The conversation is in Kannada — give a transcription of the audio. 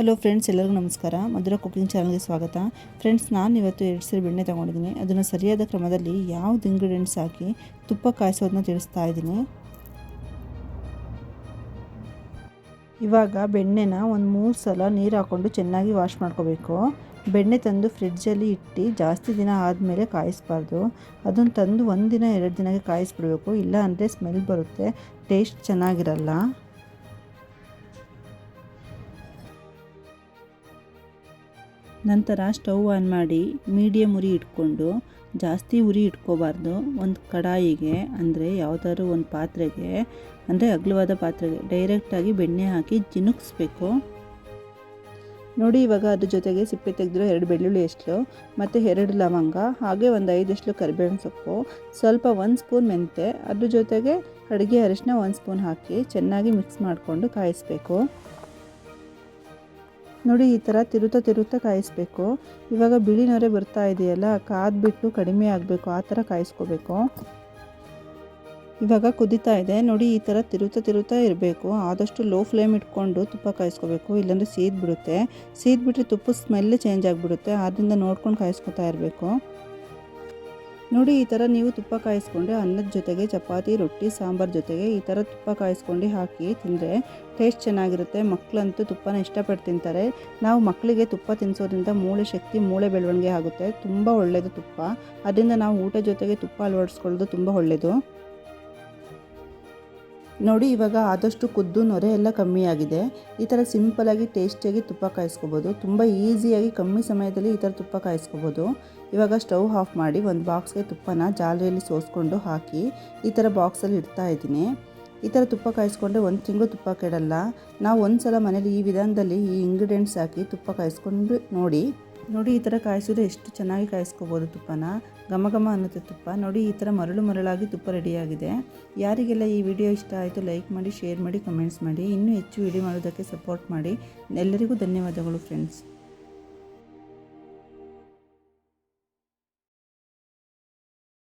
ಹಲೋ ಫ್ರೆಂಡ್ಸ್, ಎಲ್ಲರಿಗೂ ನಮಸ್ಕಾರ. ಮಧುರ ಕುಕಿಂಗ್ ಚಾನಲ್ಗೆ ಸ್ವಾಗತ. ಫ್ರೆಂಡ್ಸ್, ನಾನು ಇವತ್ತು 2 ಸೇರು ಬೆಣ್ಣೆ ತೊಗೊಂಡಿದ್ದೀನಿ. ಅದನ್ನು ಸರಿಯಾದ ಕ್ರಮದಲ್ಲಿ ಯಾವ್ದು ಇಂಗ್ರೀಡಿಯೆಂಟ್ಸ್ ಹಾಕಿ ತುಪ್ಪ ಕಾಯಿಸೋದನ್ನ ತಿಳಿಸ್ತಾ ಇದ್ದೀನಿ. ಇವಾಗ ಬೆಣ್ಣೆನ ಒಂದು 3 ಸಲ ನೀರು ಹಾಕ್ಕೊಂಡು ಚೆನ್ನಾಗಿ ವಾಶ್ ಮಾಡ್ಕೋಬೇಕು. ಬೆಣ್ಣೆ ತಂದು ಫ್ರಿಡ್ಜಲ್ಲಿ ಇಟ್ಟು ಜಾಸ್ತಿ ದಿನ ಆದಮೇಲೆ ಕಾಯಿಸಬಾರ್ದು. ಅದನ್ನು ತಂದು 1 ದಿನ 2 ದಿನಕ್ಕೆ ಕಾಯಿಸ್ಬಿಡ್ಬೇಕು. ಇಲ್ಲ ಅಂದರೆ ಸ್ಮೆಲ್ ಬರುತ್ತೆ, ಟೇಸ್ಟ್ ಚೆನ್ನಾಗಿರಲ್ಲ. ನಂತರ ಸ್ಟವ್ ಆನ್ ಮಾಡಿ ಮೀಡಿಯಮ್ ಉರಿ ಇಟ್ಕೊಂಡು, ಜಾಸ್ತಿ ಉರಿ ಇಟ್ಕೋಬಾರ್ದು. ಒಂದು ಕಡಾಯಿಗೆ ಅಂದರೆ ಯಾವುದಾದ್ರು ಒಂದು ಪಾತ್ರೆಗೆ, ಅಂದರೆ ಅಗಲವಾದ ಪಾತ್ರೆಗೆ ಡೈರೆಕ್ಟಾಗಿ ಬೆಣ್ಣೆ ಹಾಕಿ ಜಿನುಗಿಸ್ಬೇಕು. ನೋಡಿ, ಇವಾಗ ಅದ್ರ ಜೊತೆಗೆ ಸಿಪ್ಪೆ ತೆಗೆದಿರೋ 2 ಬೆಳ್ಳುಳ್ಳಿ ಎಸ್ಳು ಮತ್ತು 2 ಲವಂಗ, ಹಾಗೆ ಒಂದು 5 ಎಸ್ಳು ಕರಿಬೇವಿನ ಸೊಪ್ಪು, ಸ್ವಲ್ಪ 1 ಸ್ಪೂನ್ ಮೆಂತೆ, ಅದ್ರ ಜೊತೆಗೆ ಅಡುಗೆ ಅರಿಶಿನ 1 ಸ್ಪೂನ್ ಹಾಕಿ ಚೆನ್ನಾಗಿ ಮಿಕ್ಸ್ ಮಾಡಿಕೊಂಡು ಕಾಯಿಸಬೇಕು. ನೋಡಿ, ಈ ಥರ ತಿರುತ್ತಾ ಕಾಯಿಸಬೇಕು. ಇವಾಗ ಬಿಳಿ ನೊರೆ ಬರ್ತಾ ಇದೆಯಲ್ಲ, ಕಾದ್ಬಿಟ್ಟು ಕಡಿಮೆ ಆಗಬೇಕು, ಆ ಥರ ಕಾಯಿಸ್ಕೋಬೇಕು. ಇವಾಗ ಕುದೀತಾ ಇದೆ ನೋಡಿ, ಈ ಥರ ತಿರುತ್ತಾ ಇರಬೇಕು. ಆದಷ್ಟು ಲೋ ಫ್ಲೇಮ್ ಇಟ್ಕೊಂಡು ತುಪ್ಪ ಕಾಯಿಸ್ಕೋಬೇಕು, ಇಲ್ಲಾಂದರೆ ಸೀದ್ಬಿಟ್ರೆ ತುಪ್ಪದ ಸ್ಮೆಲ್ ಚೇಂಜ್ ಆಗಿಬಿಡುತ್ತೆ. ಆದ್ದರಿಂದ ನೋಡ್ಕೊಂಡು ಕಾಯಿಸ್ಕೊತಾ ಇರಬೇಕು. ನೋಡಿ, ಈ ಥರ ನೀವು ತುಪ್ಪ ಕಾಯಿಸ್ಕೊಂಡ್ರೆ ಅನ್ನದ ಜೊತೆಗೆ ಚಪಾತಿ, ರೊಟ್ಟಿ, ಸಾಂಬಾರು ಜೊತೆಗೆ ಈ ಥರ ತುಪ್ಪ ಕಾಯಿಸ್ಕೊಂಡು ಹಾಕಿ ತಿಂದರೆ ಟೇಸ್ಟ್ ಚೆನ್ನಾಗಿರುತ್ತೆ. ಮಕ್ಕಳಂತೂ ತುಪ್ಪನ ಇಷ್ಟಪಟ್ಟು ತಿಂತಾರೆ. ನಾವು ಮಕ್ಕಳಿಗೆ ತುಪ್ಪ ತಿನ್ನಿಸೋದ್ರಿಂದ ಮೂಳೆ ಶಕ್ತಿ, ಮೂಳೆ ಬೆಳವಣಿಗೆ ಆಗುತ್ತೆ. ತುಂಬ ಒಳ್ಳೆಯದು ತುಪ್ಪ. ಅದರಿಂದ ನಾವು ಊಟ ಜೊತೆಗೆ ತುಪ್ಪ ಅಳವಡಿಸ್ಕೊಳ್ಳೋದು ತುಂಬ ಒಳ್ಳೆಯದು. ನೋಡಿ, ಇವಾಗ ಆದಷ್ಟು ಕುದ್ದು ನೊರೆ ಎಲ್ಲ ಕಮ್ಮಿ ಆಗಿದೆ. ಈ ಥರ ಸಿಂಪಲಾಗಿ ಟೇಸ್ಟಿಯಾಗಿ ತುಪ್ಪ ಕಾಯಿಸ್ಕೋಬೋದು. ತುಂಬ ಈಸಿಯಾಗಿ ಕಮ್ಮಿ ಸಮಯದಲ್ಲಿ ಈ ಥರ ತುಪ್ಪ ಕಾಯಿಸ್ಕೋಬೋದು. ಇವಾಗ ಸ್ಟವ್ ಆಫ್ ಮಾಡಿ ಒಂದು ಬಾಕ್ಸ್ಗೆ ತುಪ್ಪನ ಜಾಲರಿಯಲ್ಲಿ ಸೋಸ್ಕೊಂಡು ಹಾಕಿ ಈ ಥರ ಬಾಕ್ಸಲ್ಲಿ ಇಡ್ತಾ ಇದ್ದೀನಿ. ಈ ಥರ ತುಪ್ಪ ಕಾಯಿಸ್ಕೊಂಡ್ರೆ 1 ತಿಂಗಳು ತುಪ್ಪ ಕೆಡಲ್ಲ. ನಾವು ಒಂದು ಸಲ ಮನೇಲಿ ಈ ವಿಧಾನದಲ್ಲಿ ಈ ಇಂಗ್ರೀಡಿಯೆಂಟ್ಸ್ ಹಾಕಿ ತುಪ್ಪ ಕಾಯಿಸ್ಕೊಂಡು ನೋಡಿ, ಈ ಥರ ಕಾಯಿಸಿದ್ರೆ ಎಷ್ಟು ಚೆನ್ನಾಗಿ ಕಾಯಿಸ್ಕೋಬೋದು ತುಪ್ಪನ. ಘಮ ಅನ್ನುತ್ತೆ ತುಪ್ಪ. ನೋಡಿ, ಈ ಥರ ಮರಳಾಗಿ ತುಪ್ಪ ರೆಡಿಯಾಗಿದೆ. ಯಾರಿಗೆಲ್ಲ ಈ ವಿಡಿಯೋ ಇಷ್ಟ ಆಯಿತು ಲೈಕ್ ಮಾಡಿ, ಶೇರ್ ಮಾಡಿ, ಕಮೆಂಟ್ಸ್ ಮಾಡಿ. ಇನ್ನೂ ಹೆಚ್ಚು ವಿಡಿಯೋ ಮಾಡೋದಕ್ಕೆ ಸಪೋರ್ಟ್ ಮಾಡಿ. ಎಲ್ಲರಿಗೂ ಧನ್ಯವಾದಗಳು ಫ್ರೆಂಡ್ಸ್.